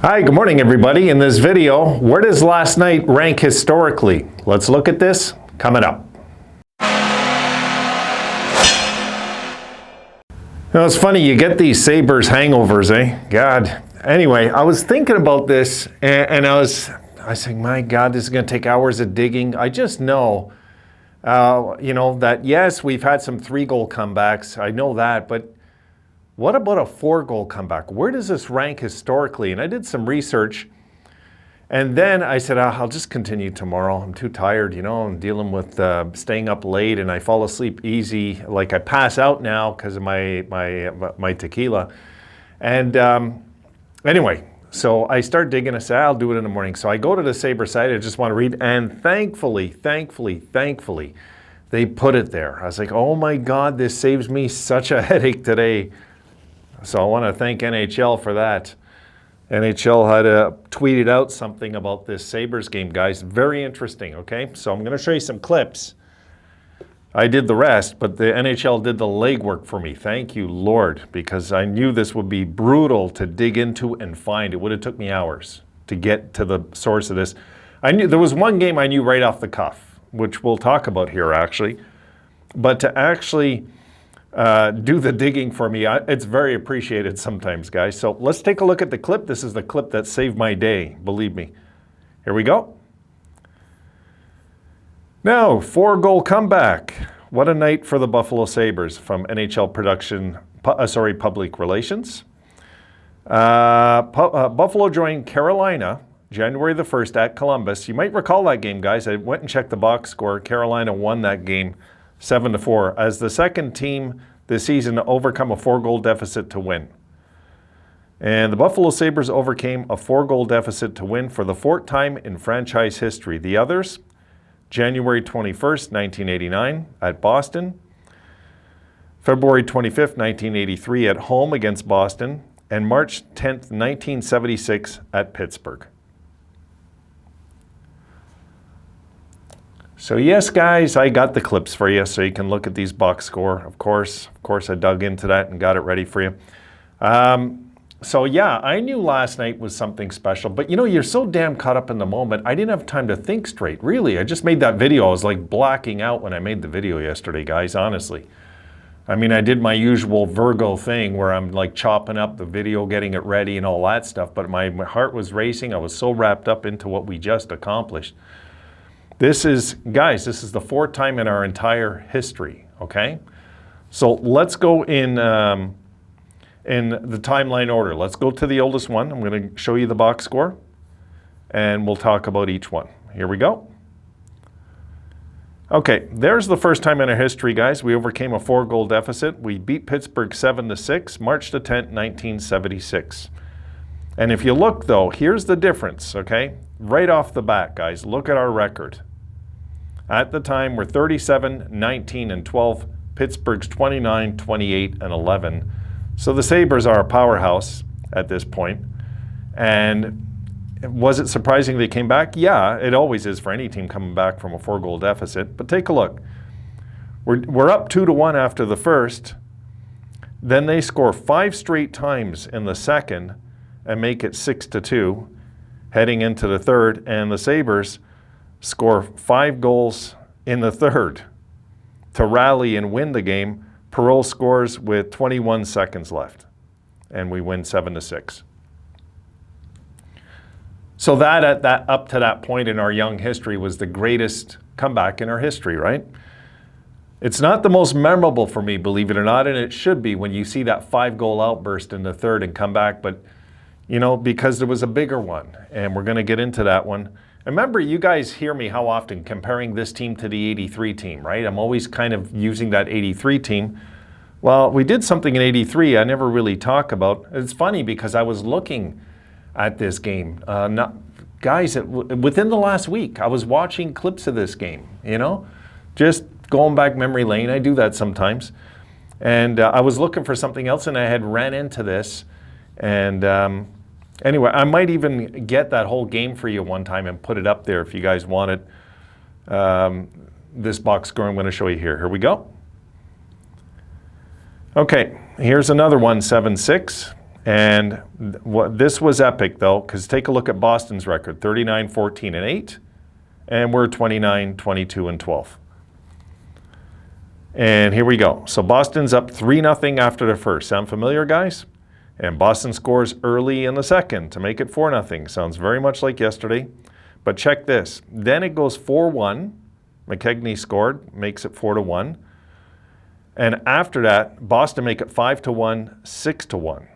Hi, good morning everybody. In this video, where does last night rank historically? Let's look at this coming up. You know, it's funny, you get these Sabres hangovers, eh? God. Anyway, I was thinking about this and I was saying, my God, this is going to take hours of digging. I just know, that yes, we've had some 3-goal comebacks. I know that, but what about a 4-goal comeback? Where does this rank historically? And I did some research, and then I said, I'll just continue tomorrow. I'm too tired, I'm dealing with staying up late, and I fall asleep easy. Like I pass out now because of my tequila. And anyway, so I start digging. I say, I'll do it in the morning. So I go to the Sabre site. I just want to read, and thankfully, they put it there. I was like, oh my God, this saves me such a headache today. So I want to thank NHL for that. NHL had tweeted out something about this Sabres game, guys. Very interesting, okay? So I'm going to show you some clips. I did the rest, but the NHL did the legwork for me. Thank you, Lord, because I knew this would be brutal to dig into and find. It would have took me hours to get to the source of this. I knew there was one game I knew right off the cuff, which we'll talk about here, actually. But to actually do the digging for me, it's very appreciated sometimes, guys. So let's take a look at the clip. This is the clip that saved my day, believe me. Here we go. Now, 4-goal comeback. What a night for the Buffalo Sabres from NHL Production, Public Relations. Buffalo joined Carolina January the 1st at Columbus. You might recall that game, guys. I went and checked the box score. Carolina won that game 7-4 as the second team this season to overcome a 4-goal deficit to win. And the Buffalo Sabres overcame a 4-goal deficit to win for the 4th time in franchise history. The others, January 21st, 1989 at Boston, February 25th, 1983 at home against Boston, and March 10th, 1976 at Pittsburgh. So yes, guys, I got the clips for you so you can look at these box score. Of course, I dug into that and got it ready for you. So yeah, I knew last night was something special, but you're so damn caught up in the moment. I didn't have time to think straight, really. I just made that video. I was like blacking out when I made the video yesterday, guys, honestly. I mean, I did my usual Virgo thing where I'm like chopping up the video, getting it ready and all that stuff, but my heart was racing. I was so wrapped up into what we just accomplished. This is the 4th time in our entire history, okay? So let's go in the timeline order. Let's go to the oldest one. I'm going to show you the box score, and we'll talk about each one. Here we go. Okay, there's the first time in our history, guys. We overcame a 4-goal deficit. We beat Pittsburgh 7-6, March the 10th, 1976. And if you look, though, here's the difference, okay? Right off the bat, guys, look at our record. At the time, we're 37, 19, and 12. Pittsburgh's 29, 28, and 11. So the Sabres are a powerhouse at this point. And was it surprising they came back? Yeah, it always is for any team coming back from a 4-goal deficit. But take a look. We're up 2-1 after the first. Then they score 5 straight times in the second and make it 6-2 heading into the third. And the Sabres score 5 goals in the third to rally and win the game. Perreault scores with 21 seconds left, and we win 7-6. So that up to that point in our young history was the greatest comeback in our history, right? It's not the most memorable for me, believe it or not, and it should be when you see that 5-goal outburst in the third and come back, but because there was a bigger one, and we're going to get into that one. Remember, you guys hear me how often comparing this team to the 83 team, right? I'm always kind of using that 83 team. Well, we did something in 83 I never really talk about. It's funny because I was looking at this game. Within the last week, I was watching clips of this game, just going back memory lane. I do that sometimes. And I was looking for something else, and I had ran into this. And anyway, I might even get that whole game for you one time and put it up there if you guys want it. This box score I'm going to show you here. Here we go. Okay, here's another one, 7-6. And this was epic, though, because take a look at Boston's record, 39, 14, and 8. And we're 29, 22, and 12. And here we go. So Boston's up 3-0 after the first. Sound familiar, guys? And Boston scores early in the second to make it 4-0. Sounds very much like yesterday. But check this. Then it goes 4-1. McKegney scored, makes it 4-1. And after that, Boston make it 5-1, 6-1.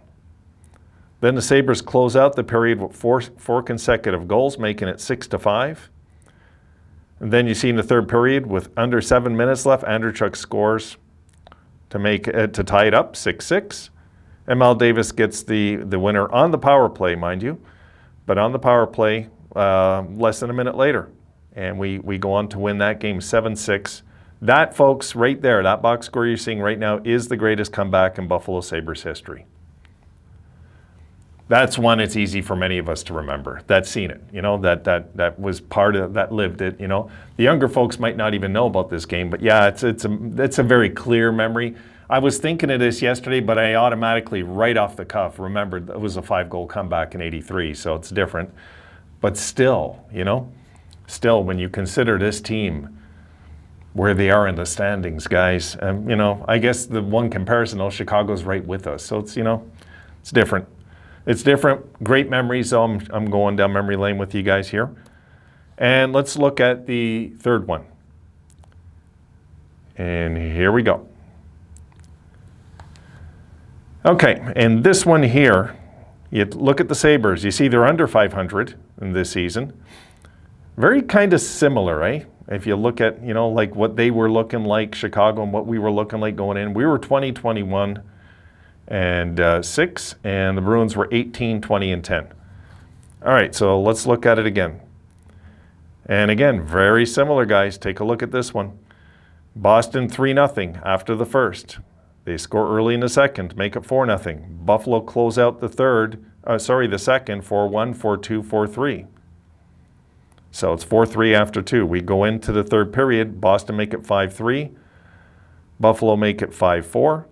Then the Sabres close out the period with four consecutive goals, making it 6-5. And then you see in the third period, with under 7 minutes left, Andreychuk scores to make it, to tie it up, 6-6. And Mal Davis gets the winner on the power play, mind you, but on the power play less than a minute later. And we go on to win that game 7-6. That, folks, right there, that box score you're seeing right now is the greatest comeback in Buffalo Sabres history. That's one it's easy for many of us to remember. That's seen it, you know, that was part of, that lived it, you know. The younger folks might not even know about this game, but yeah, it's a very clear memory. I was thinking of this yesterday, but I automatically, right off the cuff, remembered it was a 5-goal comeback in '83, so it's different. But still, you know, still when you consider this team, where they are in the standings, guys, you know, I guess the one comparison, though, Chicago's right with us. So it's, you know, it's different. It's different. Great memories. So I'm going down memory lane with you guys here. And let's look at the third one. And here we go. Okay, and this one here, you look at the Sabres. You see they're under 500 in this season. Very kind of similar, eh? If you look at, you know, like what they were looking like, Chicago, and what we were looking like going in. We were 20, 21, and 6, and the Bruins were 18, 20, and 10. All right, so let's look at it again. And again, very similar, guys. Take a look at this one. Boston 3-0 after the first. They score early in the second, make it 4-0. Buffalo close out the the second, 4-1, 4-2, 4-3. So it's 4-3 after 2. We go into the third period. Boston make it 5-3. Buffalo make it 5-4.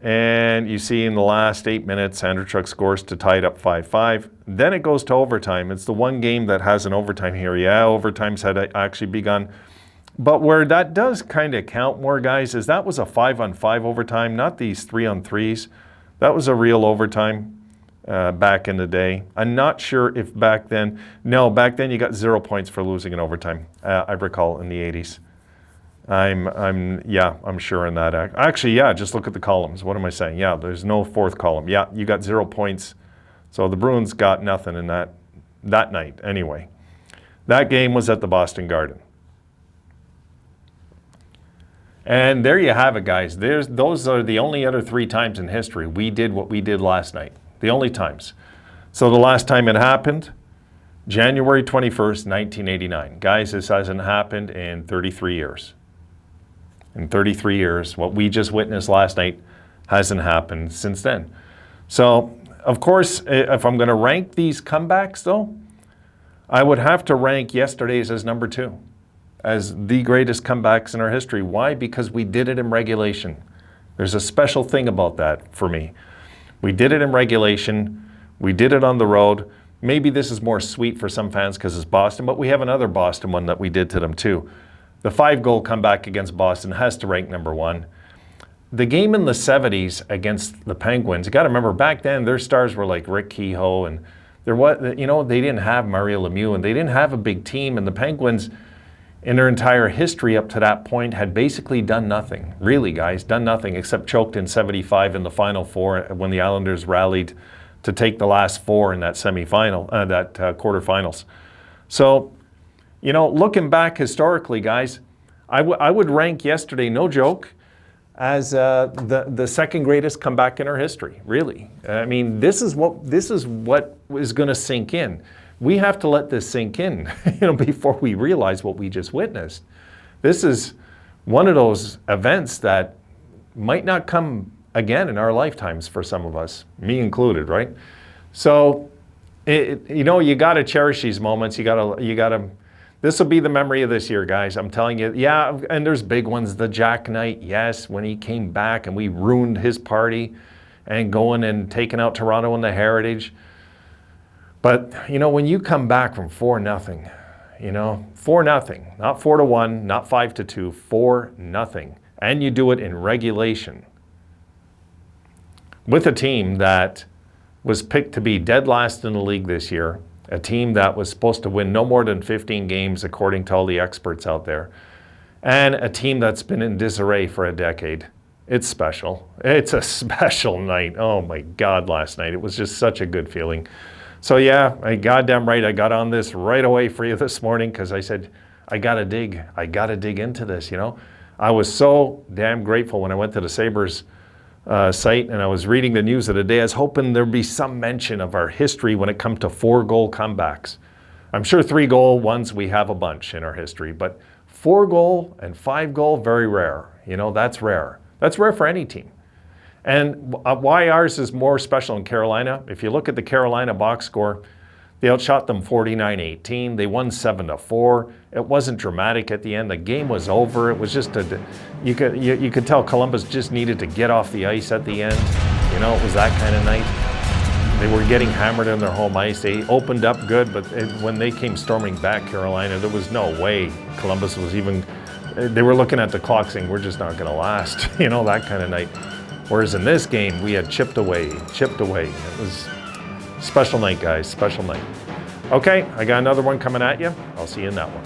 And you see in the last 8 minutes, Andreychuk scores to tie it up 5-5. Then it goes to overtime. It's the one game that has an overtime here. Yeah, overtime's had actually begun. But where that does kind of count more, guys, is that was a 5-on-5 overtime, not these 3-on-3s. That was a real overtime back in the day. I'm not sure if back then, no, back then you got 0 points for losing in overtime. I recall in the 80s. I'm sure in that. Actually, yeah, just look at the columns. What am I saying? Yeah, there's no fourth column. Yeah, you got 0 points. So the Bruins got nothing in that night anyway. That game was at the Boston Garden. And there you have it, guys. Those are the only other 3 times in history we did what we did last night. The only times. So the last time it happened, January 21st, 1989. Guys, this hasn't happened in 33 years. In 33 years, what we just witnessed last night hasn't happened since then. So, of course, if I'm going to rank these comebacks, though, I would have to rank yesterday's as number 2, as the greatest comebacks in our history. Why? Because we did it in regulation. There's a special thing about that for me. We did it in regulation. We did it on the road. Maybe this is more sweet for some fans because it's Boston, but we have another Boston one that we did to them too. The 5-goal comeback against Boston has to rank number 1. The game in the 70s against the Penguins, you got to remember back then their stars were like Rick Kehoe, and they didn't have Mario Lemieux, and they didn't have a big team, and the Penguins in their entire history up to that point had basically done nothing. Really, guys, done nothing except choked in 75 in the Final Four when the Islanders rallied to take the last 4 in that quarterfinals. So, you know, looking back historically, guys, I would rank yesterday, no joke, as the second greatest comeback in our history. Really, I mean, this is what is going to sink in. We have to let this sink in, before we realize what we just witnessed. This is one of those events that might not come again in our lifetimes for some of us, me included, right? So, you got to cherish these moments. You got to. This will be the memory of this year, guys. I'm telling you. Yeah, and there's big ones. The Jack Knight, yes, when he came back and we ruined his party, and going and taking out Toronto in the Heritage. But, you know, when you come back from 4-0, you know, 4-0, not 4-1, not 5-2, 4-0, and you do it in regulation with a team that was picked to be dead last in the league this year, a team that was supposed to win no more than 15 games according to all the experts out there, and a team that's been in disarray for a decade. It's special. It's a special night. Oh my God, last night. It was just such a good feeling. So yeah, goddamn right, I got on this right away for you this morning because I said, I gotta dig into this, you know. I was so damn grateful when I went to the Sabres site and I was reading the news of the day. I was hoping there'd be some mention of our history when it comes to 4-goal comebacks. I'm sure 3-goal ones we have a bunch in our history, but 4-goal and 5-goal, very rare. You know, that's rare. That's rare for any team. And why ours is more special in Carolina, if you look at the Carolina box score, they outshot them 49-18. They won 7-4. It wasn't dramatic at the end. The game was over. It was just you could tell Columbus just needed to get off the ice at the end. You know, it was that kind of night. They were getting hammered on their home ice. They opened up good, but when they came storming back, Carolina, there was no way Columbus was even. They were looking at the clock saying, we're just not going to last. You know, that kind of night. Whereas in this game, we had chipped away. It was a special night, guys, special night. Okay, I got another one coming at you. I'll see you in that one.